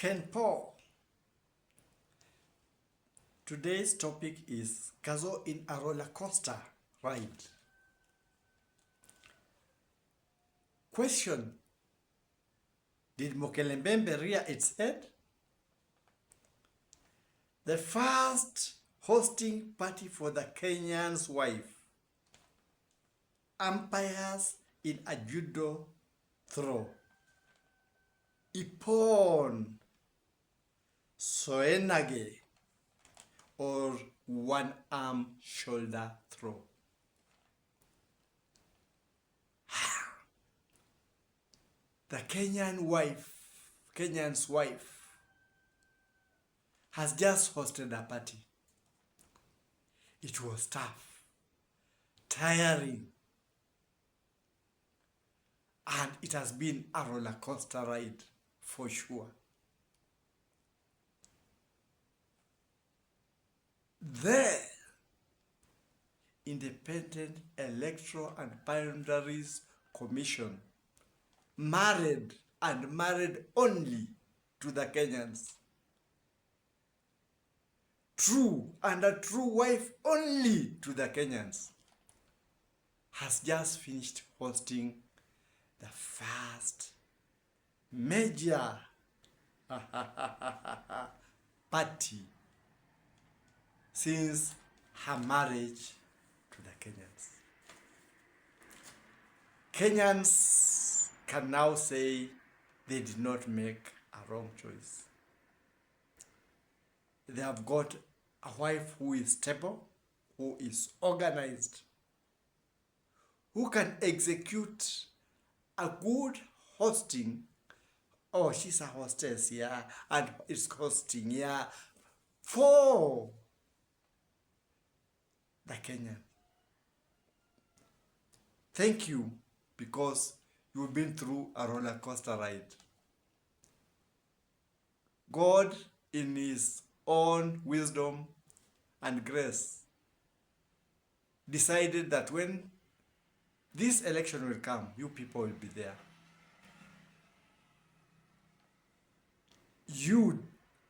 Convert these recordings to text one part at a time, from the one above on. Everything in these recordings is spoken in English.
KENPO. Today's topic is KAZO in a roller coaster ride. Question: did MOKELE rear its head? The first hosting party for the Kenyan's wife. Umpires in a JUDO throw. IPPON, SEOI-NAGE, or one arm shoulder throw. The Kenyan's wife has just hosted a party. It was tough, tiring, and it has been a roller coaster ride for sure. The Independent Electoral and Boundaries Commission married only to the Kenyans. True and a true wife only to the Kenyans has just finished hosting the first major party since her marriage to the Kenyans. Kenyans can now say they did not make a wrong choice. They have got a wife who is stable, who is organized, who can execute a good hosting. Oh, she's a hostess, yeah, and it's hosting, yeah, for the Kenyan. Thank you, because you've been through a roller coaster ride. God, in His own wisdom and grace, decided that when this election will come, you people will be there. You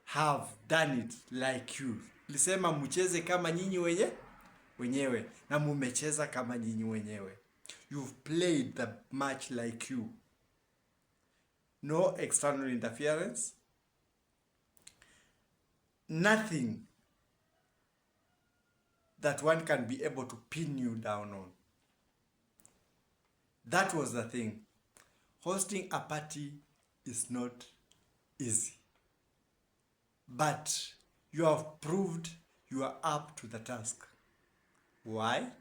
have done it like you. Lisema mcheze kama nyinyi wenyewe na mumecheza kama nyinyi wenyewe. You've played the match like you. No external interference. Nothing that one can be able to pin you down on. That was the thing. Hosting a party is not easy. But you have proved you are up to the task. Why?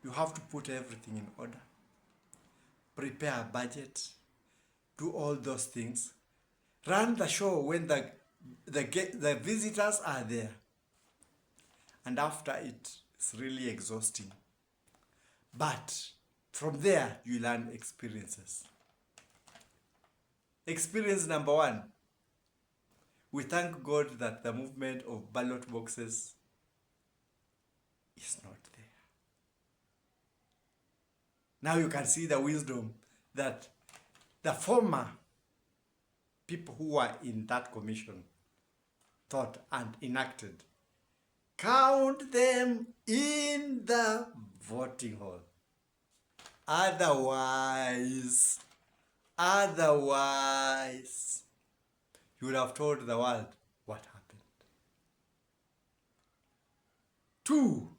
You have to put everything in order. Prepare a budget. Do all those things. Run the show when the visitors are there. And after it's really exhausting. But from there, you learn experiences. Experience number one. We thank God that the movement of ballot boxes is not there. Now you can see the wisdom that the former people who were in that commission thought and enacted. Count them in the voting hall. Otherwise, you would have told the world what happened. 2,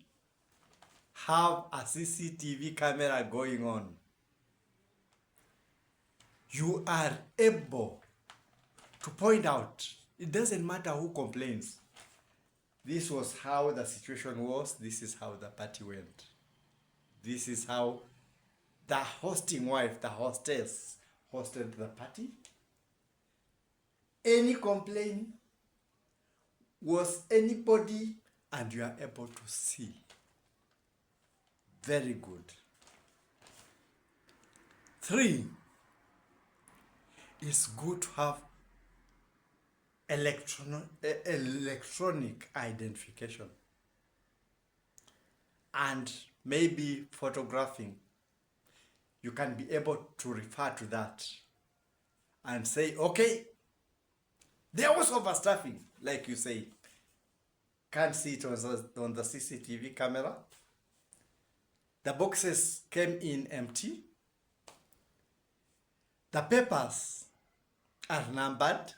have a CCTV camera going on. You are able to point out. It doesn't matter who complains. This was how the situation was. This is how the party went. This is how the hosting wife, the hostess, hosted the party. Any complaint was anybody, and you are able to see. Very good. 3, it's good to have electronic identification and maybe photographing. You can be able to refer to that and say, okay, There was overstuffing, like you say. Can't see it on the CCTV camera. The boxes came in empty. The papers are numbered.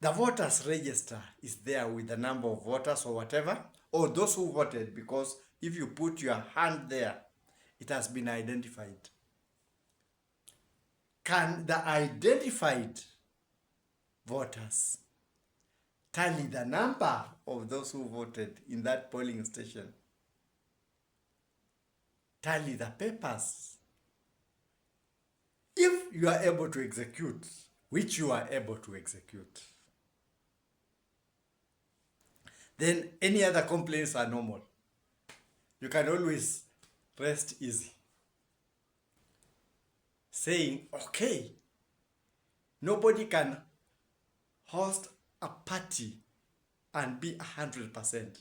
The voters register is there with the number of voters or whatever, or those who voted, because if you put your hand there, it has been identified. Can the identified voters tally the number of those who voted in that polling station? Tally the papers. If you are able to execute, which you are able to execute, then any other complaints are normal. You can always rest easy, saying, okay, nobody can host a party and be 100%.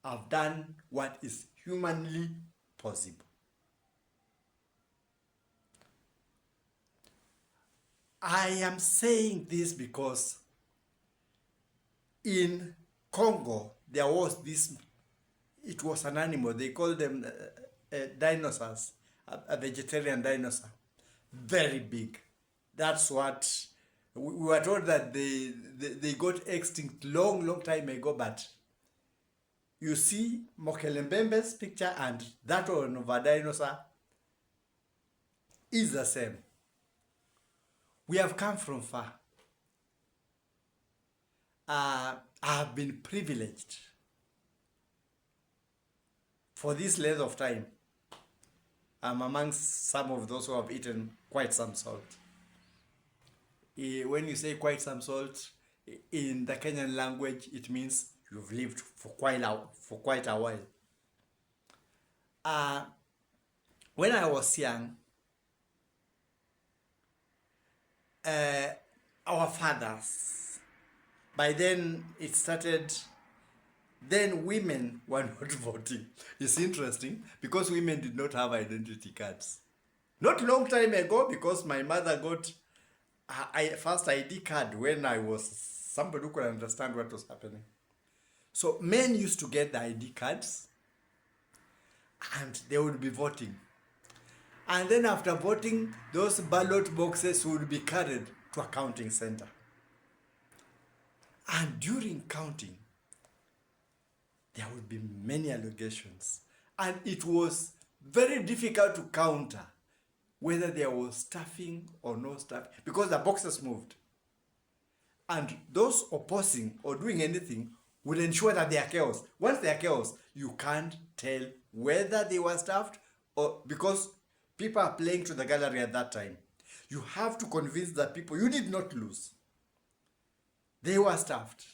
I've done what is humanly possible. I am saying this because in Congo, there was this, it was an animal, they called them dinosaurs, a vegetarian dinosaur, very big. That's what, we were told that they got extinct long time ago, but you see MBEMBE's picture and that one of a dinosaur is the same. We have come from far. I have been privileged for this length of time. I'm amongst some of those who have eaten quite some salt. When you say quite some salt, in the Kenyan language, it means you've lived for quite a while. When I was young, our fathers, by then it started, then women were not voting. It's interesting because women did not have identity cards. Not long time ago, because my mother got her first ID card when I was somebody who could understand what was happening. So men used to get the ID cards and they would be voting. And then after voting, those ballot boxes would be carried to a counting center. And during counting, there would be many allegations. And it was very difficult to counter whether there was stuffing or no stuffing, because the boxes moved. And those opposing or doing anything would ensure that they are chaos. Once they are chaos, you can't tell whether they were stuffed or, because people are playing to the gallery at that time. You have to convince the people you did not lose. They were stuffed.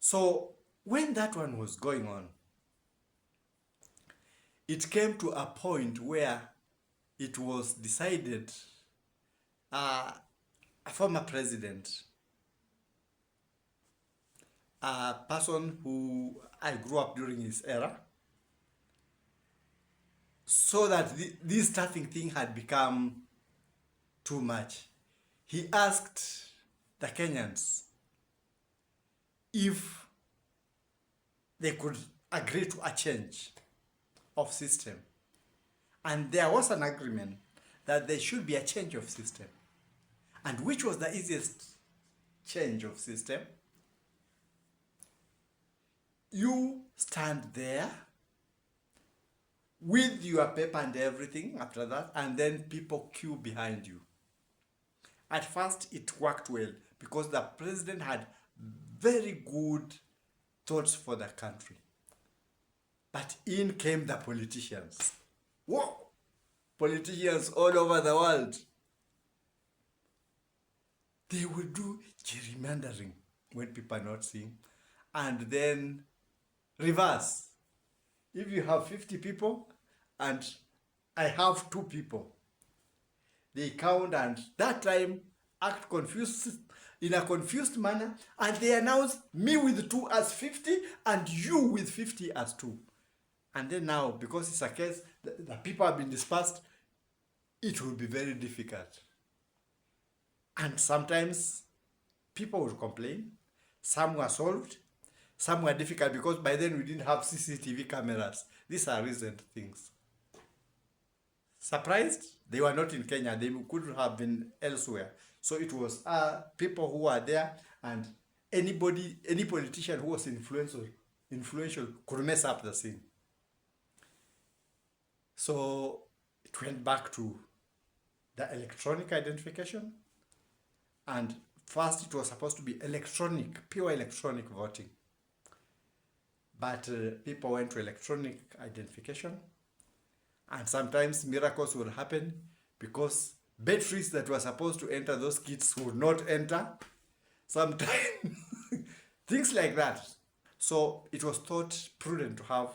So when that one was going on, it came to a point where it was decided, a former president, a person who I grew up during his era, so that this stuffing thing had become too much. He asked the Kenyans if they could agree to a change of system. And there was an agreement that there should be a change of system. And which was the easiest change of system? You stand there with your paper and everything after that, and then people queue behind you. At first, it worked well because the president had very good thoughts for the country. But in came the politicians. Whoa! Politicians all over the world. They will do gerrymandering when people are not seeing, and then reverse. If you have 50 people and I have 2 people, they count and that time act confused in a confused manner, and they announce me with 2 as 50 and you with 50 as 2. And then now, because it's a case, the people have been dispersed, it will be very difficult. And sometimes people would complain. Some were solved. Some were difficult because by then we didn't have CCTV cameras. These are recent things. Surprised? They were not in Kenya. They could have been elsewhere. So it was people who were there, and any politician who was influential could mess up the scene. So it went back to the electronic identification, and first it was supposed to be pure electronic voting. But people went to electronic identification, and sometimes miracles would happen because batteries that were supposed to enter those kits would not enter. Sometimes things like that. So it was thought prudent to have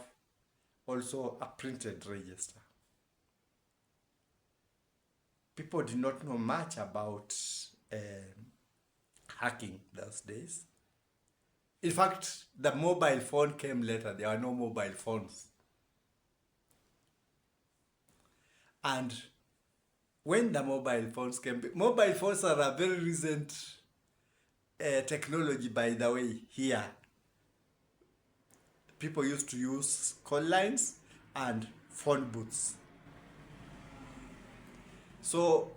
also a printed register. People did not know much about hacking those days. In fact, the mobile phone came later. There were no mobile phones. And when the mobile phones came, mobile phones are a very recent technology, by the way, here. People used to use call lines and phone booths. So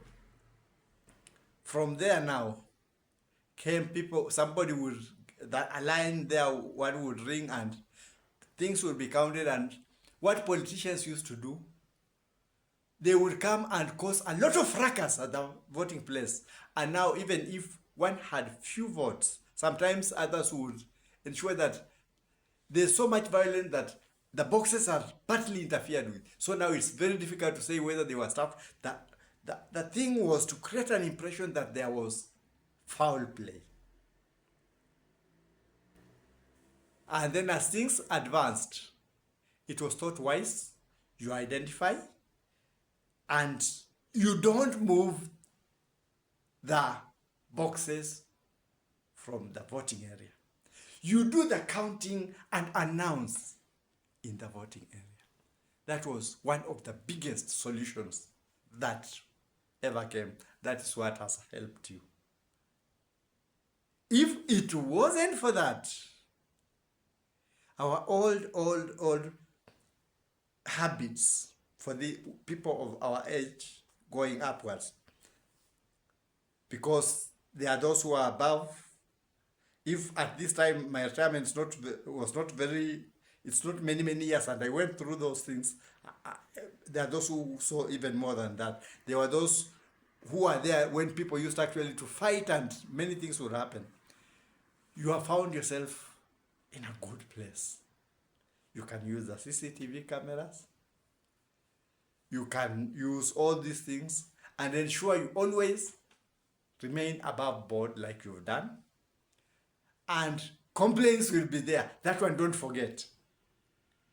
from there now came people, somebody would, that a line there, one would ring and things would be counted. And what politicians used to do, they would come and cause a lot of fracas at the voting place. And now even if one had few votes, sometimes others would ensure that there's so much violence that the boxes are partly interfered with. So now it's very difficult to say whether they were stuffed. The thing was to create an impression that there was foul play. And then as things advanced, it was thought wise, you identify and you don't move the boxes from the voting area. You do the counting and announce in the voting area. That was one of the biggest solutions that ever came. That is what has helped you. If it wasn't for that, our old habits for the people of our age going upwards, because there are those who are above. If at this time my retirement was not very, it's not many years, and I went through those things, there are those who saw even more than that. There were those who are there when people used actually to fight and many things would happen. You have found yourself in a good place. You can use the CCTV cameras. You can use all these things and ensure you always remain above board like you've done. And complaints will be there. That one don't forget.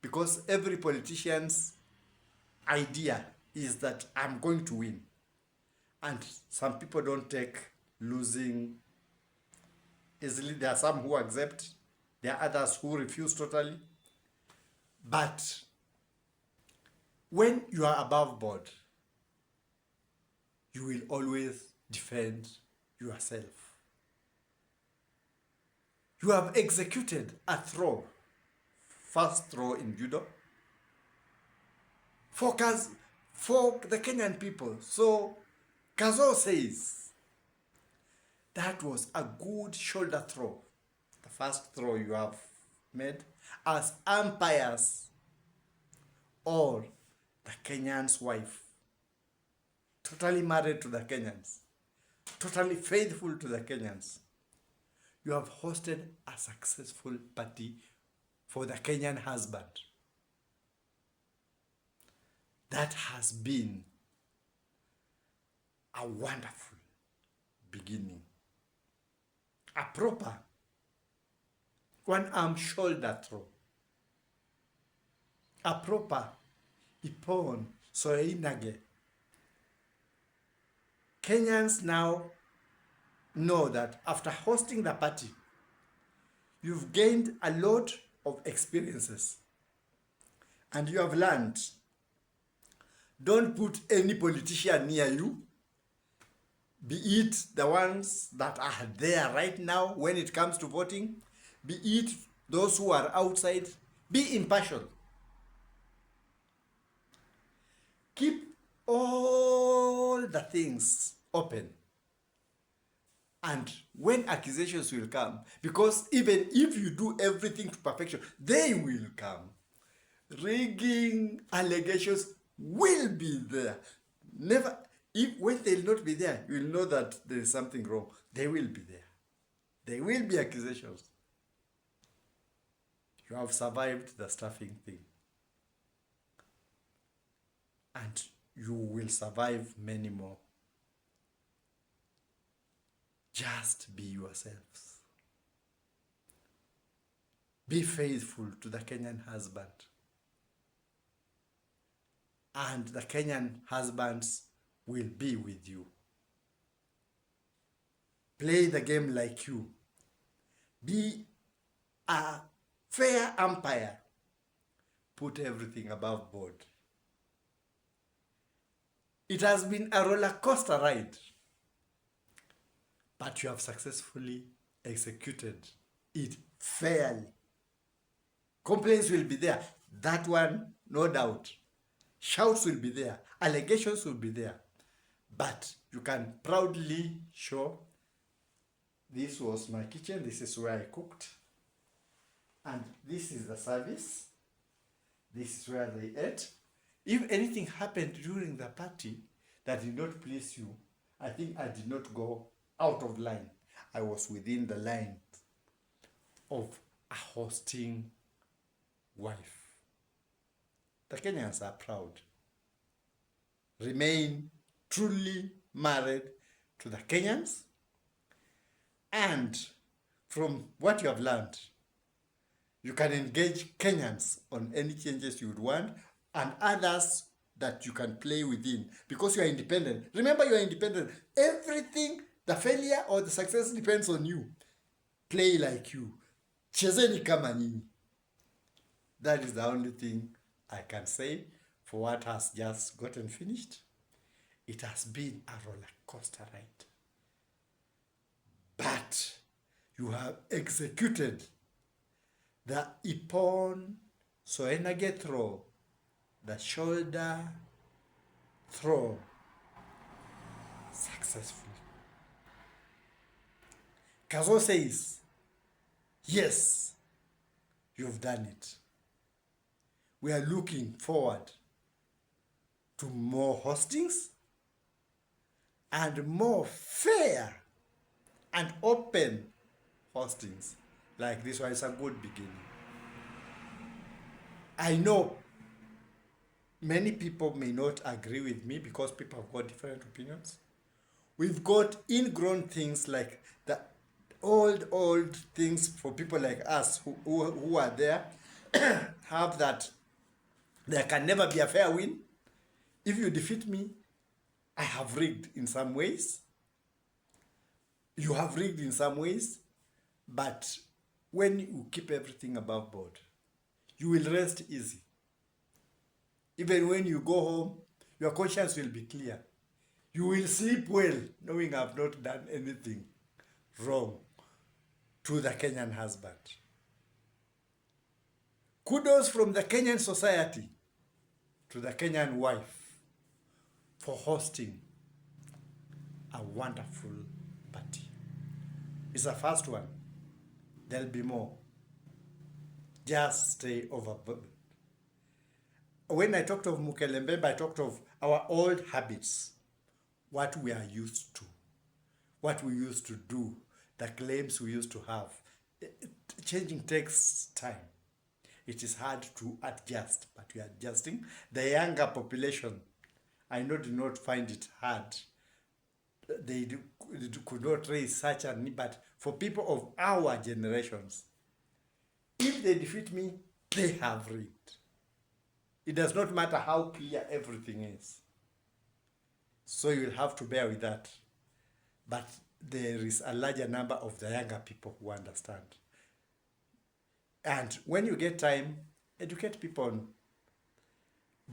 Because every politician's idea is that I'm going to win. And some people don't take losing easily. There are some who accept. There are others who refuse totally. But when you are above board, you will always defend yourself. You have executed a throw, first throw in judo, for the Kenyan people. So KAZO says that was a good shoulder throw, the first throw you have made as umpires, or the Kenyan's wife, totally married to the Kenyans, totally faithful to the Kenyans. You have hosted a successful party for the Kenyan husband. That has been a wonderful beginning. A proper one-arm shoulder throw. A proper IPPON, SEOI-NAGE. Kenyans now know that after hosting the party, you've gained a lot of experiences. And you have learned, don't put any politician near you. be it the ones that are there right now when it comes to voting, be it those who are outside, be impartial. Keep all the things open. And when accusations will come, because even if you do everything to perfection, they will come. Rigging allegations will be there. Never, if when they'll not be there, you will know that there is something wrong. They will be there. There will be accusations. You have survived the stuffing thing. And you will survive many more. Just be yourselves. Be faithful to the Kenyan husband. And the Kenyan husbands will be with you. Play the game like you. Be a fair umpire. Put everything above board. It has been a roller coaster ride, but you have successfully executed it fairly. Complaints will be there. That one, no doubt. Shouts will be there. Allegations will be there. But you can proudly show, this was my kitchen, this is where I cooked, and this is the service, this is where they ate. If anything happened during the party that did not please you, I think I did not go out of line. I was within the line of a hosting wife. The Kenyans are proud. Remain truly married to the Kenyans, and from what you have learned, you can engage Kenyans on any changes you would want and others that you can play within because you are independent. Remember, you are independent. Everything, the failure or the success depends on you. Play like you. Chezeni kama nyinyi. That is the only thing I can say for what has just gotten finished. It has been a roller coaster ride. But you have executed the IPPON SEOI-NAGE throw, the shoulder throw, successfully. KAZO says, yes, you've done it. We are looking forward to more hostings and more fair and open hostings like this one. Is a good beginning. I know many people may not agree with me because people have got different opinions. We've got ingrown things like the old things for people like us who are there have that there can never be a fair win. If you defeat me, I have rigged in some ways. You have rigged in some ways, but when you keep everything above board, you will rest easy. Even when you go home, your conscience will be clear. You will sleep well, knowing I've not done anything wrong to the Kenyan husband. Kudos from the Kenyan society to the Kenyan wife for hosting a wonderful party. It's the first one. There'll be more. Just stay overboard. When I talked of MOKELE, I talked of our old habits, what we are used to, what we used to do, the claims we used to have. Changing takes time. It is hard to adjust, but we are adjusting. The younger population, I know, do not find it hard. They could not raise such a need, but for people of our generations, if they defeat me, they have rigged. It does not matter how clear everything is. So you'll have to bear with that. But there is a larger number of the younger people who understand. And when you get time, educate people on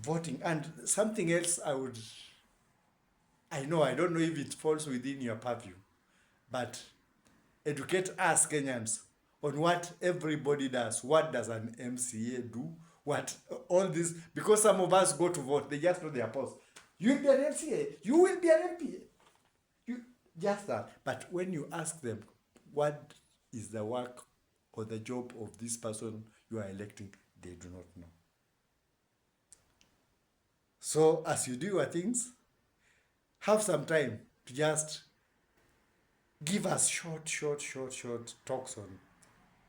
voting. And something else I would I don't know if it falls within your purview, but educate us Kenyans on what everybody does. What does an MCA do? What all this, because some of us go to vote, they just know their post. You will be an MCA, you will be an MPA. You just that. But when you ask them what is the work or the job of this person you are electing, they do not know. So as you do your things, have some time to just give us short talks on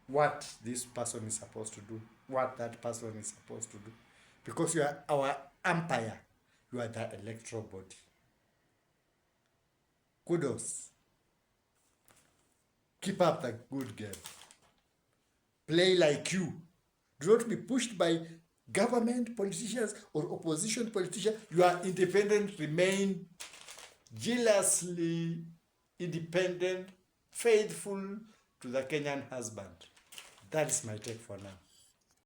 what this person is supposed to do, what that person is supposed to do. Because you are our umpire, you are the electoral body. Kudos. Keep up the good game. Play like you. Do not be pushed by government politicians or opposition politicians. You are independent, remain jealously independent, faithful to the Kenyan husband. That is my take for now.